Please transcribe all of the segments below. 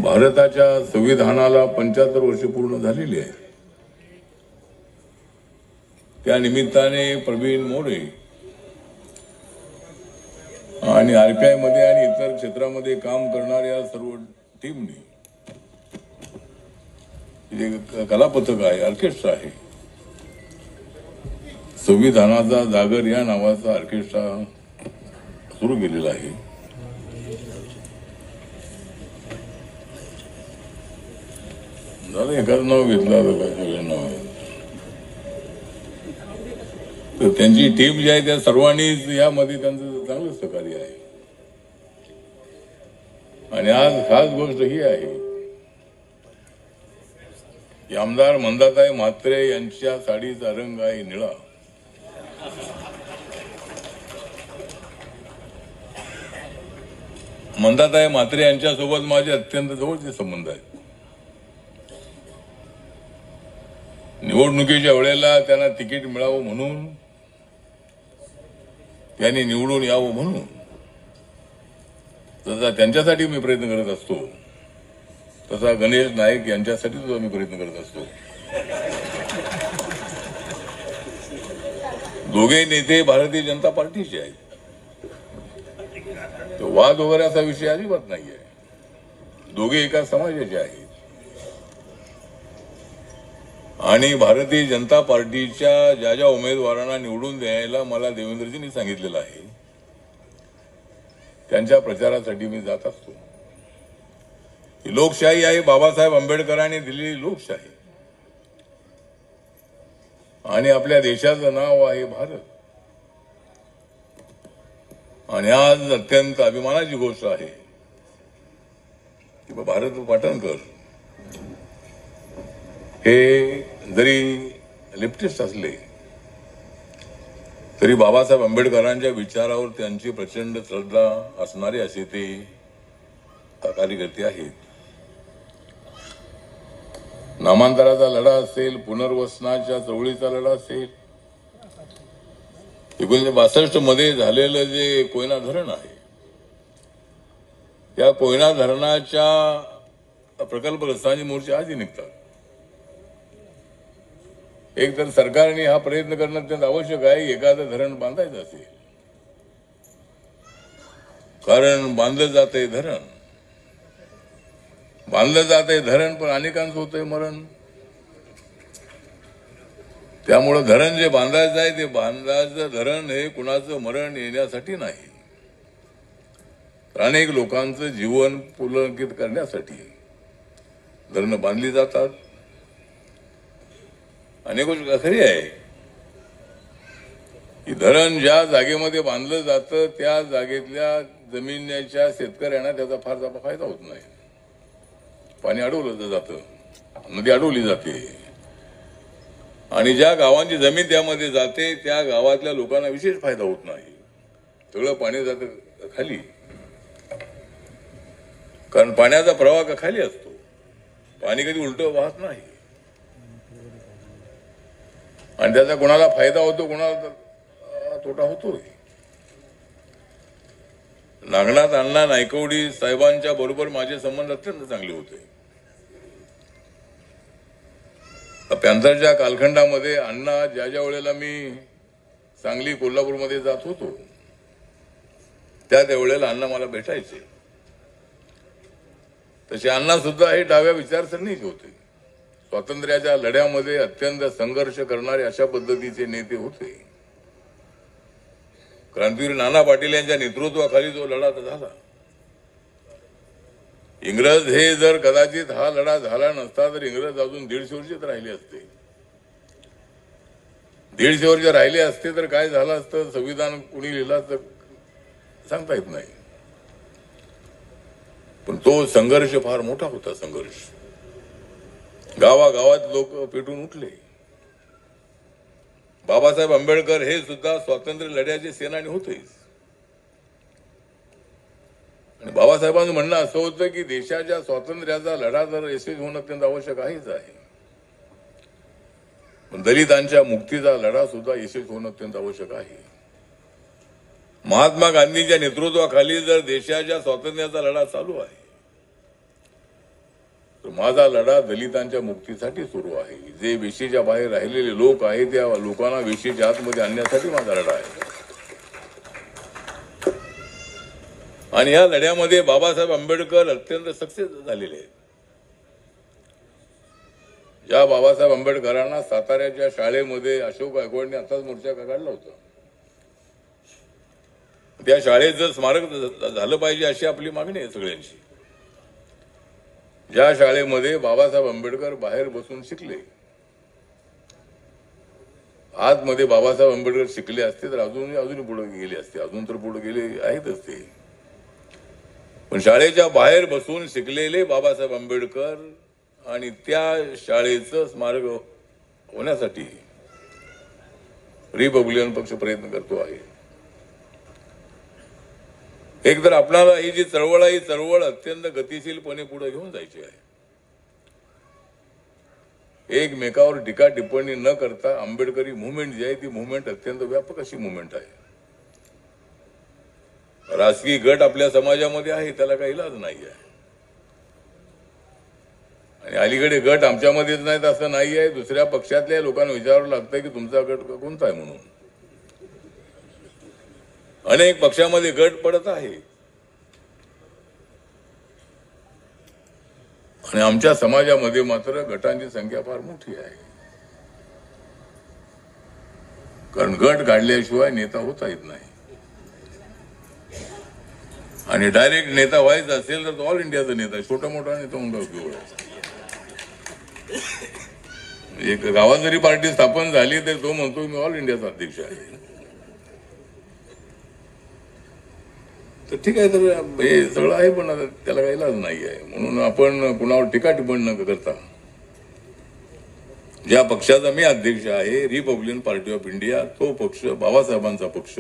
भारताच्या संविधानाला 75 वर्षे पूर्ण झालेली आहे। त्या निमित्ताने प्रवीण मोरे आणि आरपीआय मध्ये आणि इतर क्षेत्रामध्ये काम करणाऱ्या सर्व टीमने जे कलापथक आहे, ऑर्केस्ट्रा आहे, संविधानाचा जागर या नावाचा ऑर्केस्ट्रा सुरू केलेला आहे। झालं एखादं नाव घेतलं तर नाव आहे, तर त्यांची टीम जी आहे त्या सर्वांनीच यामध्ये त्यांचं चांगलं सहकार्य आहे। आणि आज खास गोष्ट ही आहे की आमदार मंदाताई म्हात्रे यांच्या साडीचा रंग आहे निळा। मंदाताई म्हात्रे यांच्यासोबत माझे अत्यंत जवळचे संबंध आहेत। निवडणुकीच्या वेळेला त्यांना तिकीट मिळावं म्हणून, त्यांनी निवडून यावं म्हणून तसा त्यांच्यासाठी मी प्रयत्न करत असतो, तसा गणेश नाईक यांच्यासाठी सुद्धा मी प्रयत्न करत असतो। दोघे नेते भारतीय जनता पार्टीचे आहेत, तो वाद वगैरे असा विषय अजिबात नाहीये। दोघे एका समाजाचे आहेत आणि भारतीय जनता पार्टीच्या ज्या ज्या उमेदवारांना निवडून द्यायला मला देवेंद्रजींनी सांगितलेलं आहे त्यांच्या प्रचारासाठी मी जात असतो। ही लोकशाही आहे, बाबासाहेब आंबेडकरांनी दिलेली लोकशाही, आणि आपल्या देशाचं नाव आहे भारत। आणि आज अत्यंत अभिमानाची गोष्ट आहे की भारत पाटणकर हे जरी लेफ्टिस्ट असले तरी बाबासाहेब आंबेडकरांच्या विचारावर त्यांची प्रचंड श्रद्धा असणारे असे ते कार्यकर्ते आहेत। नामांतराचा लढा असेल, पुनर्वसनाच्या चळवळीचा लढा असेल, 1962 मध्ये झालेलं जे कोयना धरण आहे, त्या कोयना धरणाच्या प्रकल्पग्रस्तांची मोर्चे आजही निघतात। एक तर सरकारने हा प्रयत्न करणं अत्यंत आवश्यक आहे, एखादं धरण बांधायचं असेल, कारण बांधलं जातंय धरण पण अनेकांचं होतंय मरण। त्यामुळं धरण जे बांधायचं आहे ते बांधायचं धरण हे कुणाचं मरण येण्यासाठी नाही, तर अनेक लोकांचं जीवन पुलकित करण्यासाठी धरणं बांधली जातात। अनेक गोष्ट खरी आहे की धरण ज्या जागेमध्ये बांधलं जातं त्या जागेतल्या जमिनीच्या शेतकऱ्यांना त्याचा फारसा फायदा होत नाही। पाणी अडवलं जातं, नदी अडवली जाते, आणि ज्या गावांची जमीन त्यामध्ये जाते त्या गावातल्या लोकांना विशेष फायदा होत नाही। सगळं पाणी जातं खाली, कारण पाण्याचा प्रवाह का खाली असतो, पाणी कधी उलट वाहत नाही, आणि त्याचा कोणाला फायदा होतो, कोणाला तोटा होतोय। नागनाथ अण्णा नायकवडी साहेबांच्या बरोबर माझे संबंध अत्यंत चांगले होते। पॅन्थरच्या कालखंडामध्ये अण्णा ज्या ज्या वेळेला मी सांगली कोल्हापूरमध्ये जात होतो त्या वेळेला अण्णा मला भेटायचे। तसे अण्णा सुद्धा हे डाव्या विचारसरणीचे होते, स्वातंत्र्याच्या लढ्यामध्ये अत्यंत संघर्ष करणारे अशा पद्धतीचे नेते होते। क्रांतीवीर नाना पाटील यांच्या नेतृत्वाखाली जो लढा झाला, इंग्रज हे जर कदाचित हा लढा झाला नसता तर इंग्रज अजून 150 वर्षच राहिले असते। 150 वर्ष राहिले असते तर काय झालं असतं, संविधान कुणी लिहिला तर सांगता येत नाही, पण तो संघर्ष फार मोठा होता। संघर्ष गावागावात लोक पेटून उठले। बाबासाहेब आंबेडकर हे सुद्धा स्वातंत्र्य लढ्याचे सेनानी होतेच, आणि बाबासाहेबांचं म्हणणं असं होतं की देशाच्या स्वातंत्र्याचा लढा जर यशस्वी होणं अत्यंत आवश्यक आहेच आहे, पण दलितांच्या मुक्तीचा लढा सुद्धा यशस्वी होणं अत्यंत आवश्यक आहे। महात्मा गांधींच्या नेतृत्वाखाली जर देशाच्या स्वातंत्र्याचा लढा चालू आहे तर माझा लढा दलितांच्या मुक्तीसाठी सुरू आहे. जे वेशीच्या बाहेर राहिलेले लोक आहेत त्या लोकांना वेशीच्या आतमध्ये आणण्यासाठी माझा लढा आहे. आणि या लढ्यामध्ये बाबासाहेब आंबेडकर अत्यंत सक्सेस झालेले आहेत. ज्या बाबासाहेब आंबेडकरांना साताऱ्याच्या शाळेमध्ये अशोक गायकवाडने आताच मोर्चा काढला होता, त्या शाळेचं स्मारक झालं पाहिजे अशी आपली मागणी आहे सगळ्यांची. ज्या शाळेमध्ये बाबासाहेब आंबेडकर बाहेर बसून शिकले, आतमध्ये बाबासाहेब आंबेडकर शिकले असते तर अजूनही पुढे गेले असते, अजून तर पुढे गेले आहेतच ते. पण शाळेच्या बाहेर बसून शिकलेले बाबासाहेब आंबेडकर आणि त्या शाळेचं स्मारक होण्यासाठी रिपब्लिकन पक्ष प्रयत्न करतो आहे. एक तर आपल्याला ही जी चळवळ आहे, ही चळवळ अत्यंत गतिशीलपणे पुढे घेऊन जायची आहे. एकमेकावर टीका टिप्पणी न करता आंबेडकरी मुवमेंट जी आहे ती मुवमेंट अत्यंत व्यापक अशी मुवमेंट आहे. राजकीय गट आपल्या समाजामध्ये आहे, त्याला काही इलाज नाही आहे. आणि अलीकडे गट आमच्यामध्येच नाहीत असं नाही आहे, दुसऱ्या पक्षातल्या लोकांना विचारावं लागतंय की तुमचा गट कोणता आहे म्हणून. अनेक पक्षामध्ये गट पडत आहे आणि आमच्या समाजामध्ये मात्र गटांची संख्या फार मोठी आहे. कारण गट काढल्याशिवाय नेता होता येत नाही. आणि डायरेक्ट नेता व्हायचा असेल तर ऑल इंडियाचा नेता, छोटा मोठा नेता म्हणून उपयोग आहे. एक गावात जरी पार्टी स्थापन झाली तर तो म्हणतो मी ऑल इंडियाचा अध्यक्ष आहे. तर ठीक आहे, तर हे सगळं आहे पण त्याला काही इलाज नाही आहे. म्हणून आपण कुणावर टीका टिप्पणी न करता, ज्या पक्षाचा मी अध्यक्ष आहे रिपब्लिकन पार्टी ऑफ इंडिया, तो पक्ष बाबासाहेबांचा पक्ष.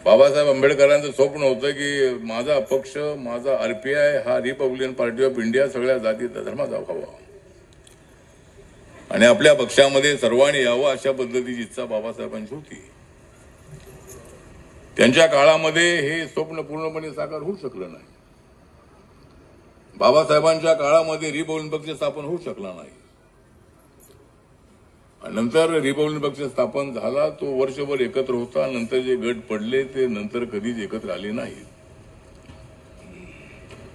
बाबासाहेब आंबेडकरांचं स्वप्न होतं की माझा पक्ष, माझा आरपीआय हा रिपब्लिकन पार्टी ऑफ इंडिया सगळ्या जाती धर्माचा व्हावा आणि आपल्या पक्षामध्ये सर्वांनी यावं अशा पद्धतीची इच्छा बाबासाहेबांची होती. त्यांच्या काळामध्ये हे स्वप्न पूर्णपणे साकार होऊ शकलं नाही. बाबासाहेबांच्या काळामध्ये रिपब्लिकन पक्ष स्थापन होऊ शकला नाही. नंतर रिपब्लिकन पक्ष स्थापन झाला, तो वर्षभर एकत्र होता. नंतर जे गट पडले ते नंतर कधीच एकत्र आले नाही.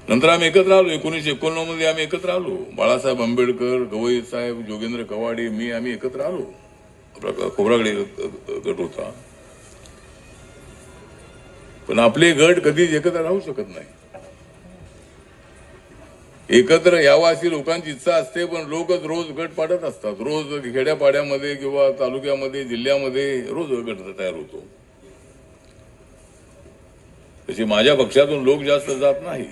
नंतर आम्ही एकत्र आलो. 1991 मध्ये आम्ही एकत्र आलो. बाळासाहेब आंबेडकर, गवई साहेब, जोगेंद्र कवाडे, मी, आम्ही एकत्र आलो. खोब्रागडे गट होता. पण आपले गट कधीच एकत्र राहू शकत नाही. एकत्र यावं अशी लोकांची इच्छा असते, पण लोकच रोज गट पाडत असतात. रोज खेड्यापाड्यामध्ये किंवा तालुक्यामध्ये, जिल्ह्यामध्ये रोज गट तयार होतो. तसे माझ्या पक्षातून लोक जास्त जात नाही.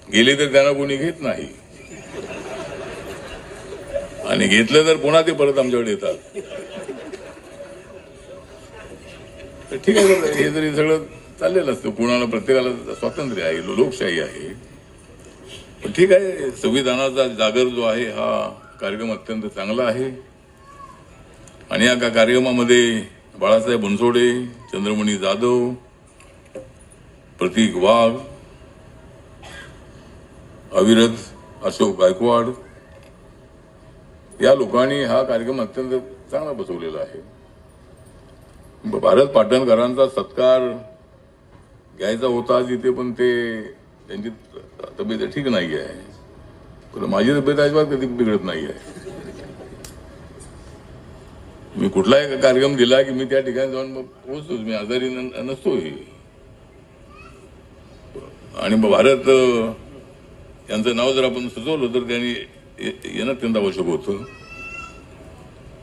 गेले तर त्यांना कोणी घेत नाही आणि घेतलं तर पुन्हा ते परत आमच्याकडे येतात. तर ठीक आहे, हे जरी सगळं चाललेलं असतं. कुणाला प्रत्येकाला स्वातंत्र्य आहे, लोकशाही आहे. पण ठीक आहे, संविधानाचा जागर जो आहे हा कार्यक्रम अत्यंत चांगला आहे. आणि या कार्यक्रमामध्ये बाळासाहेब बनसोडे, चंद्रमणी जाधव, प्रतीक वाघ, अविरत अशोक गायकवाड या लोकांनी हा कार्यक्रम अत्यंत चांगला बसवलेला आहे. भारत पाटणकरांचा सत्कार घ्यायचा होता जिथे, पण ते त्यांची तब्येत ठीक नाही आहे. पण माझी तब्येत अजिबात कधी बिघडत नाही आहे. मी कुठलाही कार्यक्रम दिला की मी त्या ठिकाणी जाऊन पोहोचतोच. मी आजारी नसतोही. आणि भारत यांचं नाव जर आपण सुचवलं तर त्यांनी येणं अत्यंत आवश्यक होतं.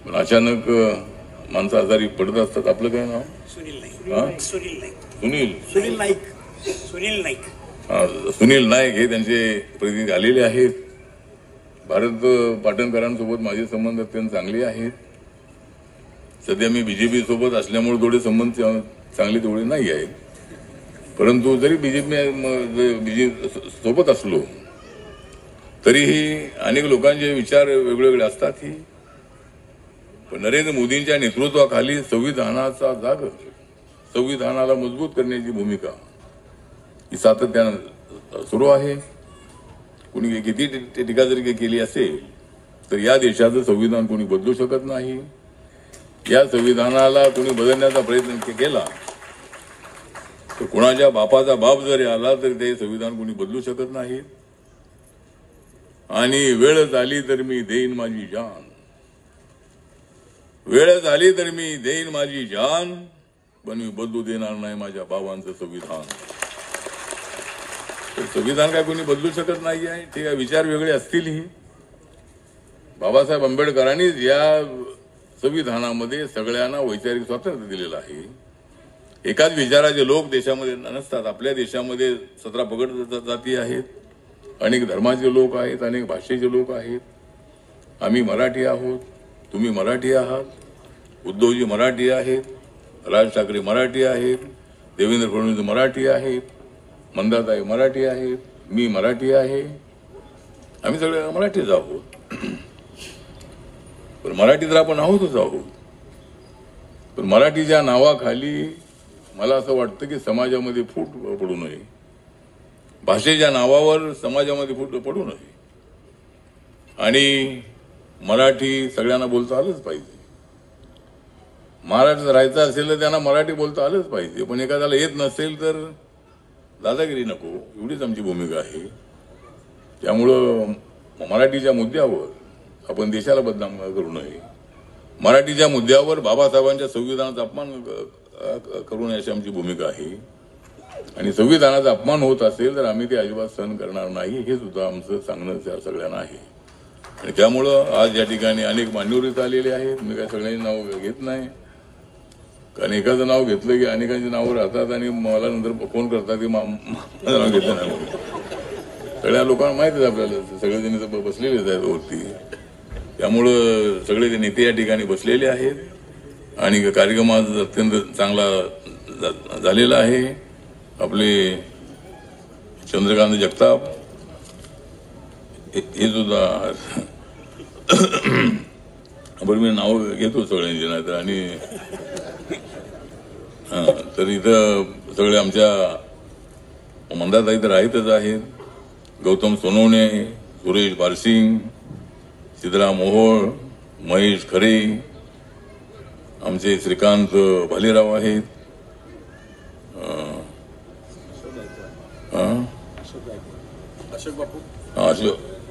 पण अचानक माणसं आजारी पडत असतात. आपलं काय नाव? सुनील नाईक. सुनील नाईक हे त्यांचे प्रतिनिधी आलेले आहेत. भारत पाटणकरांसोबत माझे संबंध अत्यंत चांगले आहेत. सध्या मी बीजेपी सोबत असल्यामुळे थोडे संबंध चांगले तेवढे नाही आहेत. परंतु जरी बीजेपी सोबत असलो तरीही अनेक लोकांचे विचार वेगवेगळे असतात. ही पण नरेंद्र मोदींच्या नेतृत्वाखाली संविधानाचा जागर, संविधानाला मजबूत करण्याची भूमिका ही सातत्यानं सुरू आहे. कुणी किती टीका जरी केली असेल तर या देशाचं संविधान कोणी बदलू शकत नाही. या संविधानाला कोणी बदलण्याचा प्रयत्न केला तर कोणाच्या बापाचा बाप जरी आला तरी ते संविधान कोणी बदलू शकत नाही. आणि वेळ झाली तर मी देईन माझी जान, वेळ झाली तर मी देईन माझी जान, पण मी बदलू देणार नाही माझ्या बाबांचं संविधान. तर संविधान काय कोणी बदलू शकत नाही आहे. ठीक आहे, विचार वेगळे असतीलही. बाबासाहेब आंबेडकरांनीच या संविधानामध्ये सगळ्यांना वैचारिक स्वातंत्र्य दिलेलं आहे. एकाच विचाराचे लोक देशामध्ये नसतात. आपल्या देशामध्ये 17 पगड जाती आहेत, अनेक धर्माचे लोक आहेत, अनेक भाषेचे लोक आहेत. आम्ही मराठी आहोत, तुम्ही मराठी आहात, उद्धवजी मराठी आहेत, राज ठाकरे मराठी आहेत, देवेंद्र फडणवीस मराठी आहेत, मंदाताई मराठी आहेत, मी मराठी आहे. आम्ही सगळे मराठीच आहोत. पण मराठी तर आपण आहोतच आहोत. पण मराठीच्या नावाखाली मला असं वाटतं की समाजामध्ये फूट पडू नये. भाषेच्या नावावर समाजामध्ये फूट पडू नये. आणि मराठी सगळ्यांना बोलता आलंच पाहिजे. महाराष्ट्रात राहायचं असेल तर त्यांना मराठी बोलता आलंच पाहिजे. पण एखाद्याला येत नसेल तर दादागिरी नको, एवढीच आमची भूमिका आहे. त्यामुळं मराठीच्या मुद्द्यावर आपण देशाला बदनाम करू नये. मराठीच्या मुद्द्यावर बाबासाहेबांच्या संविधानाचा अपमान करू नये अशी आमची भूमिका आहे. आणि संविधानाचा अपमान होत असेल तर आम्ही ते अजिबात सहन करणार नाही, हे सुद्धा आमचं सांगणं त्या सगळ्यांना आहे. आणि त्यामुळं आज या ठिकाणी अनेक मान्यवर इथं आलेले आहेत. मी काय सगळ्यांची नाव घेत नाही, कारण एखादं नाव घेतलं की अनेकांची नावं राहतात आणि मला नंतर फोन करतात की माझं नाव घेतलं नाही. सगळ्या लोकांना माहिती आहे आपल्याला, सगळेजण बसलेलेच आहेत वरती. त्यामुळं सगळे ते नेते या ठिकाणी बसलेले आहेत. आणि कार्यक्रम आज अत्यंत चांगला झालेला आहे. आपले चंद्रकांत जगताप हे सुद्धा बरं मी नाव घेतो सगळ्यांची, नाही तर आणि तर इथं सगळे आमच्या मंदाताई तर आहेतच आहेत. गौतम सोनवणे, सुरेश बारसिंग, सिद्धराम मोहोळ, महेश खरे, आमचे श्रीकांत भालेराव आहेत,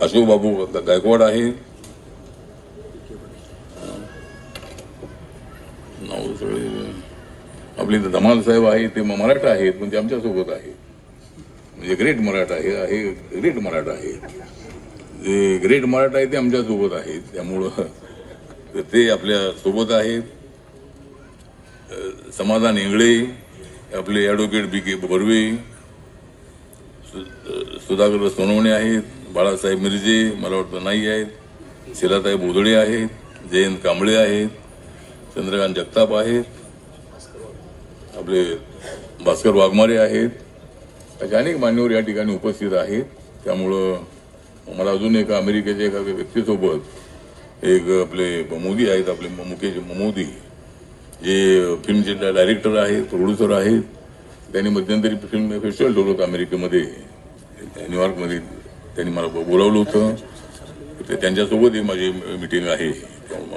अशोक बापू गायकवाड आहेत. नाव सगळे आपले धमाल साहेब आहेत, ते मराठा आहेत पण ते आमच्यासोबत आहेत. म्हणजे ग्रेट मराठा आहे, ग्रेट मराठा आहे. जे ग्रेट मराठा आहे ते आमच्यासोबत आहेत. त्यामुळं ते आपल्या सोबत आहेत. समाधान इंगळे, आपले ॲडव्होकेट BK बर्वे, सुधाकर सोनवणे आहेत, बाळासाहेब मिरजे मला वाटतं नाही आहेत, शिलाताई बोधळे आहेत, जयंत कांबळे आहेत, चंद्रकांत जगताप आहेत, आपले भास्कर वाघमारे आहेत. अशा अनेक मान्यवर या ठिकाणी उपस्थित आहेत. त्यामुळं मला अजून एका अमेरिकेच्या एका व्यक्तीसोबत एक आपले मोदी आहेत, आपले मुकेश मोदी, जे फिल्मचे डायरेक्टर आहेत, प्रोड्युसर आहेत. त्यांनी मध्यंतरी फिल्म फेस्टिवल ठेवलं होतं अमेरिकेमध्ये, न्यूयॉर्कमध्ये. त्यांनी मला बोलावलं होतं. त्यांच्यासोबत माझी मीटिंग आहे.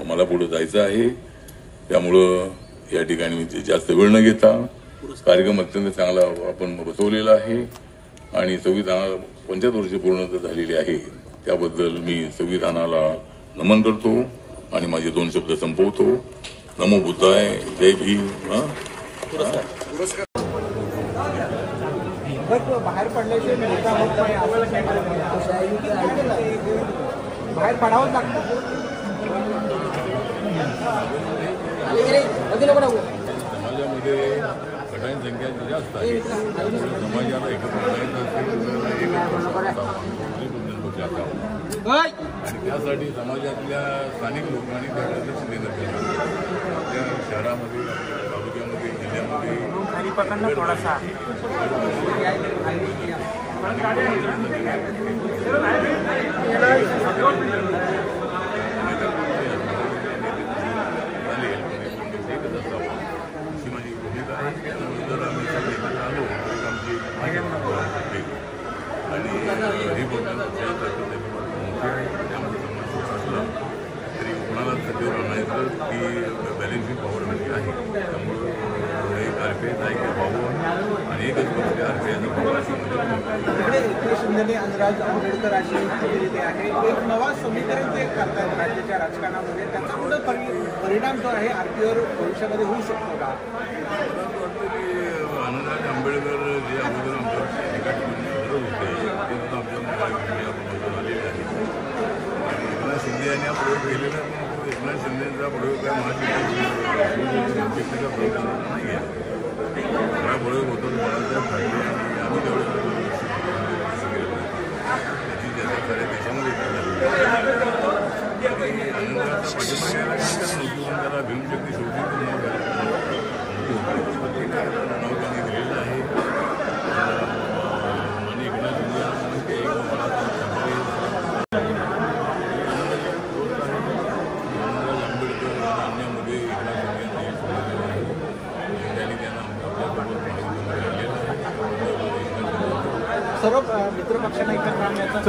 मला पुढे जायचं आहे. त्यामुळं या ठिकाणी मी जास्त वेळ न घेता कार्यक्रम अत्यंत चांगला आपण बसवलेला आहे. आणि संविधानाला 75 वर्षे पूर्ण झालेली आहे. त्याबद्दल मी संविधानाला नमन करतो आणि माझे 2 शब्द संपवतो. नमो बुद्धाय, जय भीम. बाहेर पडल्याशिवाय बाहेर पडावंच लागतं. समाजामध्ये गटांची संख्या जास्त आहे. समाजाला एकत्र आणि त्यासाठी समाजातल्या स्थानिक लोकांनी त्याला लक्ष देणं गरजेचं आहे. त्या शहरामध्ये, तालुक्यामध्ये, जिल्ह्यामध्ये थोडासा आणि ती बॅलेन्सिंग पॉवर म्हणजे आहे. त्यामुळं एक RPI चा एक भाऊ आणि एकच पक्ष RPI चा भाऊ असं म्हणजे तिकडे एकनाथ शिंदेने अनुराज आंबेडकर अशी युक्ती केलेली आहे. एक नवा समीकरण ते करतायत राज्याच्या राजकारणामध्ये. त्याचा कुठं परिणाम जो आहे आरतीवर भविष्यामध्ये होऊ शकतो का? मला असं वाटतं की अनुराज आंबेडकर जे अगोदर आमच्या एका ठिकाणी करत होते ते सुद्धा आमच्या महाराष्ट्रामध्ये आलेले आहे. एकनाथ शिंदे यांनी हा प्रयोग केलेला पण एकनाथ शिंदेचा प्रयोग काय महाशिवसेनेचा प्रयोग नाही आहे. हा प्रयोग होतो बाळासाहेब ठाकरे आणि आम्ही त्याच्या साऱ्या देशामध्ये आनंदाचा पाठिंबा घ्यायला नव्हती त्याला भीमशक्ती शेवटी नाव त्यांनी दिलेलं आहे. आणि एकनाथ शिंदे आंबेडकर आणि अन्यामध्ये एकनाथ शिंदे त्यांनी त्यांना सर्व मित्रपक्षांना एकत्र आणण्याचा